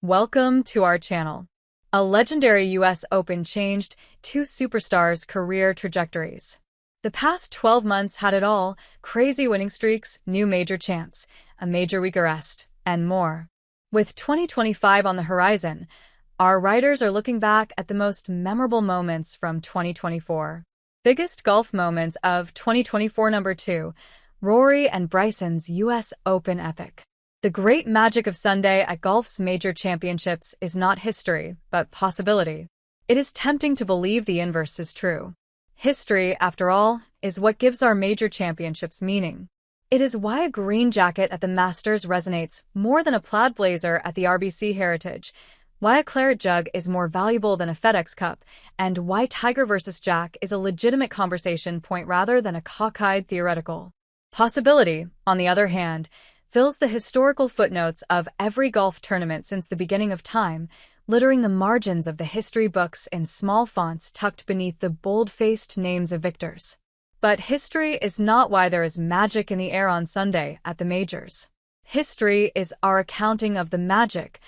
Welcome to our channel. A legendary US Open changed two superstars' career trajectories. The past 12 months had it all: crazy winning streaks, new major champs, a major week rest, and more. With 2025 on the horizon, our writers are looking back at the most memorable moments from 2024. Biggest golf moments of 2024. Number 2. Rory and Bryson's US Open epic. The great magic of Sunday at golf's major championships is not history, but possibility. It is tempting to believe the inverse is true. History, after all, is what gives our major championships meaning. It is why a green jacket at the Masters resonates more than a plaid blazer at the RBC Heritage, why a claret jug is more valuable than a FedEx Cup, and why Tiger versus Jack is a legitimate conversation point rather than a cockeyed theoretical. Possibility, on the other hand, fills the historical footnotes of every golf tournament since the beginning of time, littering the margins of the history books in small fonts tucked beneath the bold-faced names of victors. But history is not why there is magic in the air on Sunday at the majors. History is our accounting of the magic,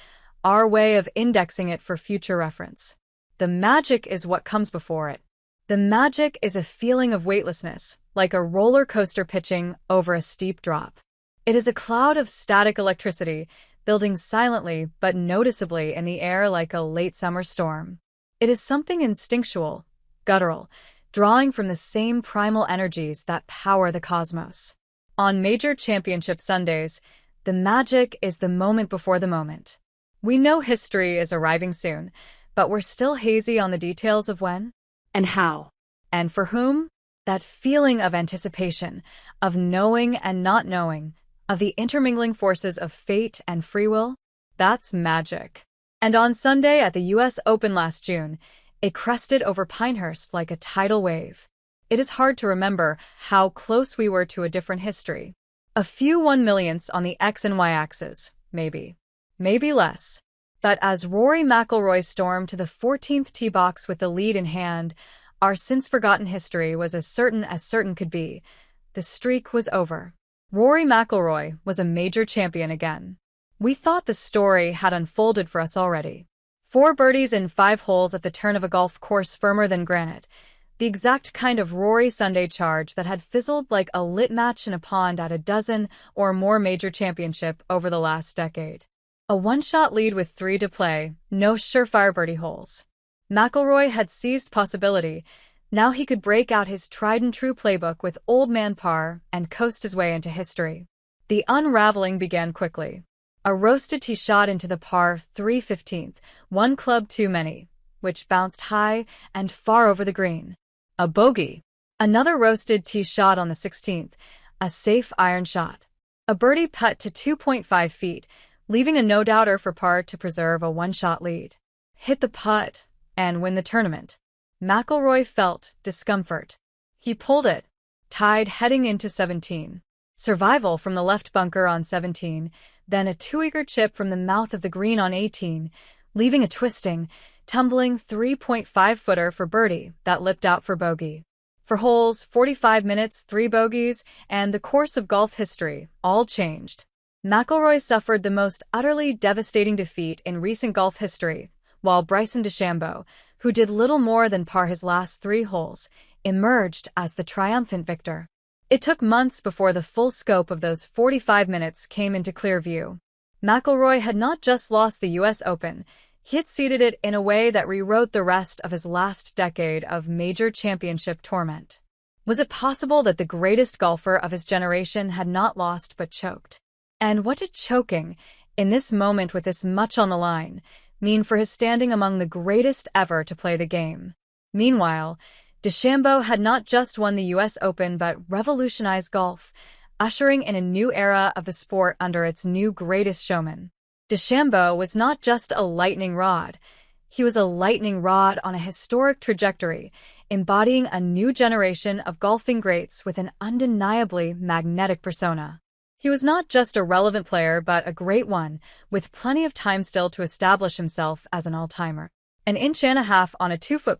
our way of indexing it for future reference. The magic is what comes before it. The magic is a feeling of weightlessness, like a roller coaster pitching over a steep drop. It is a cloud of static electricity, building silently but noticeably in the air like a late summer storm. It is something instinctual, guttural, drawing from the same primal energies that power the cosmos. On major championship Sundays, the magic is the moment before the moment. We know history is arriving soon, but we're still hazy on the details of when and how. And for whom? That feeling of anticipation, of knowing and not knowing, of the intermingling forces of fate and free will, that's magic. And on Sunday at the US Open last June, it crested over Pinehurst like a tidal wave. It is hard to remember how close we were to a different history. A few 1/millionths on the X and Y axis, maybe. Maybe less. But as Rory McIlroy stormed to the 14th tee box with the lead in hand, our since-forgotten history was as certain could be. The streak was over. Rory McIlroy was a major champion again. We thought the story had unfolded for us already. 4 birdies in 5 holes at the turn of a golf course firmer than granite. The exact kind of Rory Sunday charge that had fizzled like a lit match in a pond at a dozen or more major championship over the last decade. A one-shot lead with 3 to play, no surefire birdie holes. McIlroy had seized possibility. Now he could break out his tried-and-true playbook with old man par and coast his way into history. The unraveling began quickly. A roasted tee shot into the par 3/15, one club too many, which bounced high and far over the green. A bogey. Another roasted tee shot on the 16th, a safe iron shot. A birdie putt to 2.5 feet, leaving a no-doubter for par to preserve a one-shot lead. Hit the putt and win the tournament. McIlroy felt discomfort. He pulled it, tied heading into 17. Survival from the left bunker on 17, then a 2-eager chip from the mouth of the green on 18, leaving a twisting, tumbling 3.5-footer for birdie that lipped out for bogey. For holes, 45 minutes, 3 bogeys, and the course of golf history, all changed. McIlroy suffered the most utterly devastating defeat in recent golf history, while Bryson DeChambeau, who did little more than par his last 3 holes, emerged as the triumphant victor. It took months before the full scope of those 45 minutes came into clear view. McIlroy had not just lost the US Open, he had seeded it in a way that rewrote the rest of his last decade of major championship torment. Was it possible that the greatest golfer of his generation had not lost but choked? And what did choking, in this moment with this much on the line, mean for his standing among the greatest ever to play the game? Meanwhile, DeChambeau had not just won the US Open but revolutionized golf, ushering in a new era of the sport under its new greatest showman. DeChambeau was not just a lightning rod. He was a lightning rod on a historic trajectory, embodying a new generation of golfing greats with an undeniably magnetic persona. He was not just a relevant player but a great one, with plenty of time still to establish himself as an all-timer. An inch and a half on a 2-foot putt